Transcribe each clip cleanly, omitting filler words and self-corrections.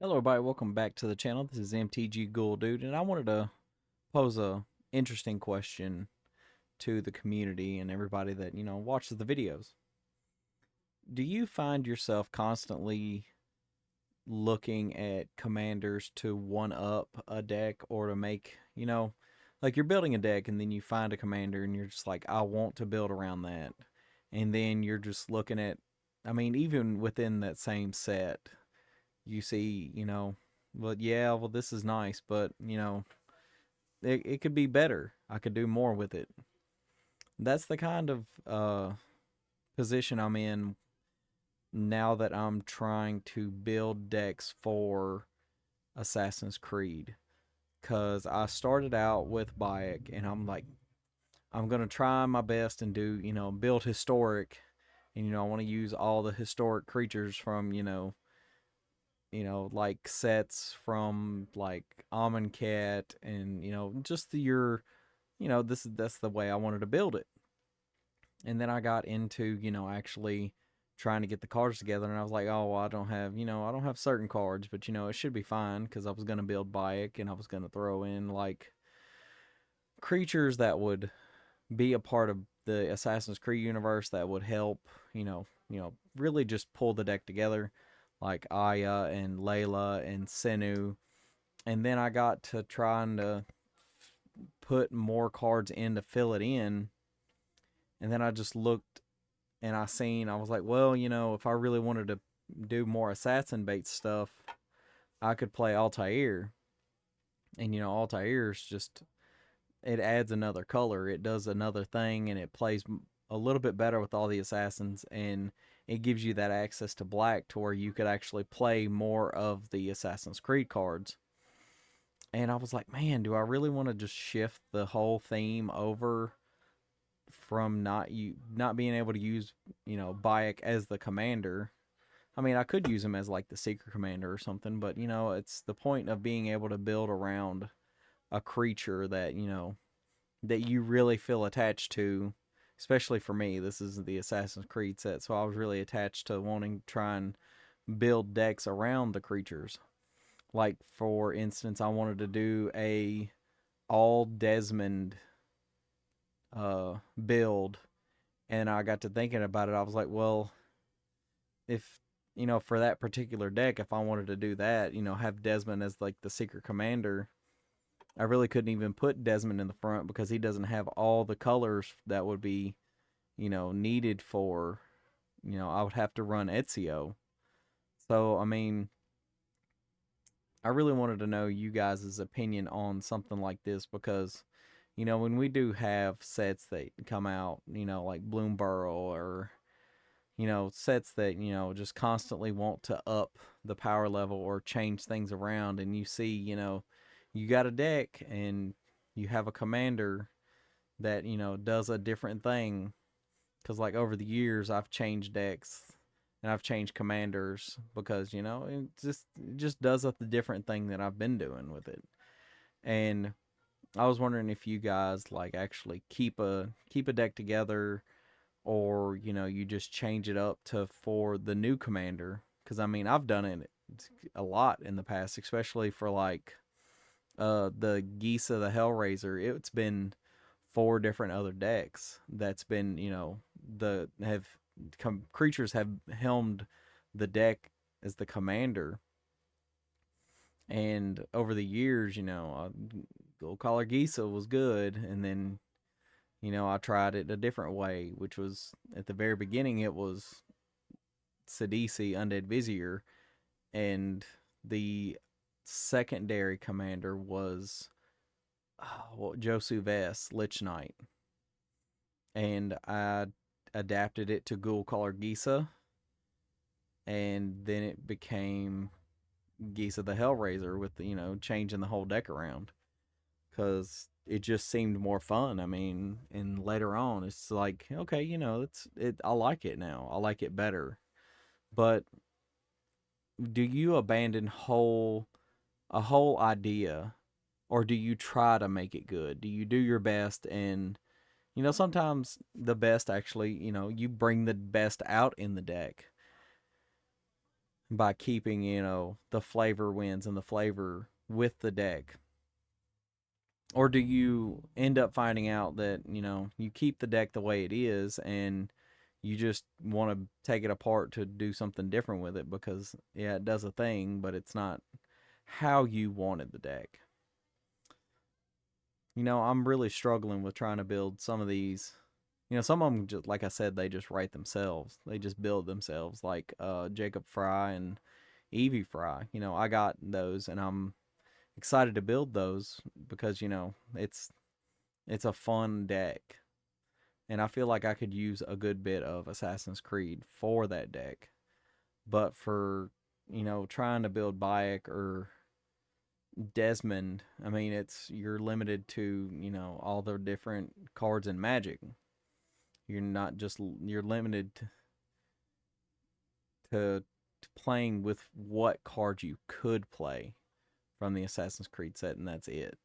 Hello, everybody. Welcome back to the channel. This is MTG Ghoul Dude, and I wanted to pose a interesting question to the community and everybody that watches the videos. Do you find yourself constantly looking at commanders to one up a deck or to make like you're building a deck and then you find a commander and you're just like, I want to build around that, and then you're just looking at, I mean, even within that same set you see, well, yeah, well, this is nice, but, it could be better. I could do more with it. That's the kind of position I'm in now that I'm trying to build decks for Assassin's Creed. Because I started out with Bayek, and I'm like, I'm going to try my best and do, build historic. And, I want to use all the historic creatures from, like sets from like Amonkhet and just that's the way I wanted to build it. And then I got into actually trying to get the cards together, and I was like, oh, well, I don't have certain cards, but it should be fine because I was gonna build Bayek and I was gonna throw in like creatures that would be a part of the Assassin's Creed universe that would help really just pull the deck together, like Aya and Layla and Senu. And then I got to trying to put more cards in to fill it in. And then I just looked and I was like, well, if I really wanted to do more assassin bait stuff, I could play Altair. And Altair's just, it adds another color. It does another thing, and it plays a little bit better with all the assassins, and it gives you that access to black to where you could actually play more of the Assassin's Creed cards. And I was like, man, do I really want to just shift the whole theme over from not being able to use Bayek as the commander? I mean, I could use him as like the secret commander or something, but it's the point of being able to build around a creature that that you really feel attached to. Especially for me, this is the Assassin's Creed set, so I was really attached to wanting to try and build decks around the creatures. Like for instance, I wanted to do a all Desmond build, and I got to thinking about it. I was like, well, if for that particular deck, if I wanted to do that, have Desmond as like the secret commander, I really couldn't even put Desmond in the front because he doesn't have all the colors that would be, needed for, I would have to run Ezio. So, I mean, I really wanted to know you guys' opinion on something like this because, when we do have sets that come out, like Bloomborough or, sets that, just constantly want to up the power level or change things around, and you see, you got a deck and you have a commander that does a different thing, because like over the years I've changed decks and I've changed commanders because it just does a different thing that I've been doing with it. And I was wondering if you guys like actually keep a deck together, or you just change it up to for the new commander, because I mean I've done it a lot in the past, especially for like the Gisa the Hellraiser. It's been four different other decks that's been the have creatures have helmed the deck as the commander. And over the years, Gold Collar Gisa was good, and then I tried it a different way, which was at the very beginning it was Sidisi Undead Vizier, and the secondary commander was Josu Vess Lich Knight, and I adapted it to Ghoul Collar Gisa, and then it became Gisa the Hellraiser with changing the whole deck around because it just seemed more fun. I mean, and later on, it's like, okay, I like it now. I like it better. But do you abandon a whole idea, or do you try to make it good? Do you do your best? And sometimes the best actually, you bring the best out in the deck. by keeping, the flavor wins and the flavor with the deck? Or do you end up finding out that, you keep the deck the way it is and you just want to take it apart to do something different with it because, yeah, it does a thing, but it's not how you wanted the deck? I'm really struggling with trying to build some of these. Some of them, just like I said, they just write themselves. They just build themselves, like Jacob Fry and Evie Fry. I got those, and I'm excited to build those because it's a fun deck, and I feel like I could use a good bit of Assassin's Creed for that deck. But for trying to build Bayek or Desmond, I mean, you're limited to all the different cards in Magic. You're limited to playing with what cards you could play from the Assassin's Creed set, and that's it.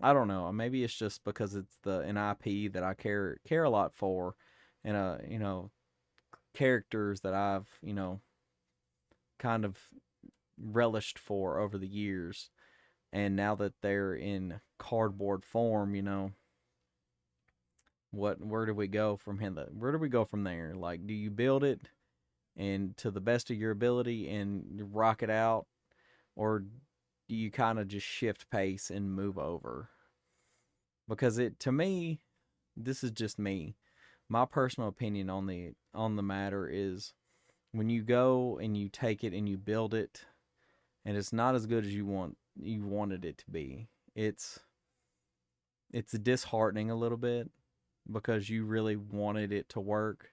I don't know. Maybe it's just because it's an IP that I care a lot for, and characters that I've kind of relished for over the years, and now that they're in cardboard form, where do we go from here? Where do we go from there? Like, do you build it and to the best of your ability and rock it out, or do you kind of just shift pace and move over? Because to me, this is just me. My personal opinion on the matter is when you go and you take it and you build it and it's not as good as you wanted it to be. It's disheartening a little bit because you really wanted it to work.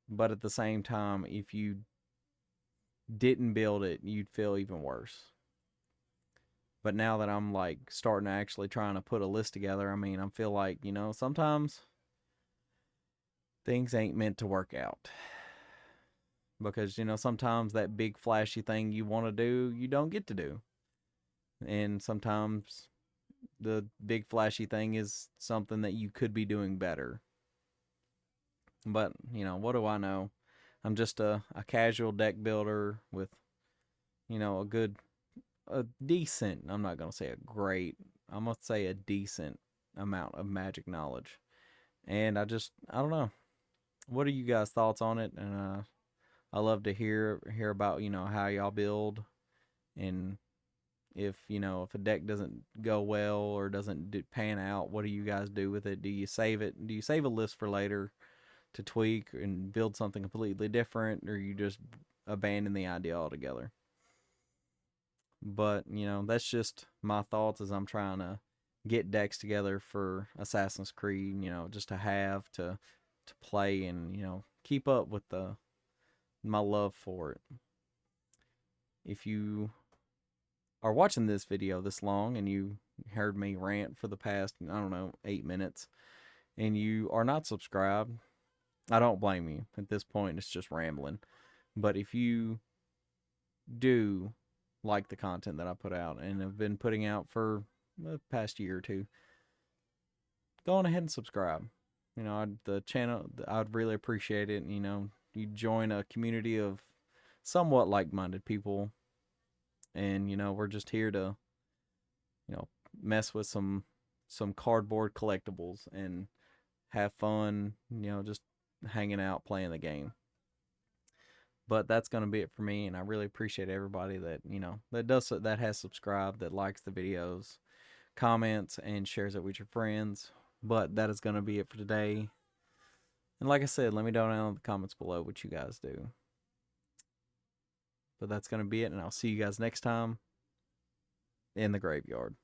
But at the same time, if you didn't build it, you'd feel even worse. But now that I'm like starting to actually trying to put a list together, I mean, I feel like, sometimes things ain't meant to work out. Because, sometimes that big flashy thing you want to do, you don't get to do. And sometimes the big flashy thing is something that you could be doing better. But, what do I know? I'm just a casual deck builder with, a decent, I'm not going to say a great, I'm going to say a decent amount of Magic knowledge. And I don't know. What are you guys' thoughts on it? And I love to hear about, how y'all build, and if a deck doesn't go well or doesn't pan out, what do you guys do with it? Do you save it? Do you save a list for later to tweak and build something completely different, or you just abandon the idea altogether? But that's just my thoughts as I'm trying to get decks together for Assassin's Creed. Just to have to play and keep up with my love for it. If you are watching this video this long and you heard me rant for the past, I don't know, 8 minutes, and you are not subscribed, I don't blame you. At this point, it's just rambling. But if you do like the content that I put out and have been putting out for the past year or two, go on ahead and subscribe. The channel, I'd really appreciate it. You join a community of somewhat like-minded people, and we're just here to mess with some cardboard collectibles and have fun, just hanging out playing the game. But that's going to be it for me, and I really appreciate everybody that that has subscribed, that likes the videos, comments, and shares it with your friends. But that is going to be it for today. And like I said, let me know down in the comments below what you guys do. But that's going to be it, and I'll see you guys next time in the graveyard.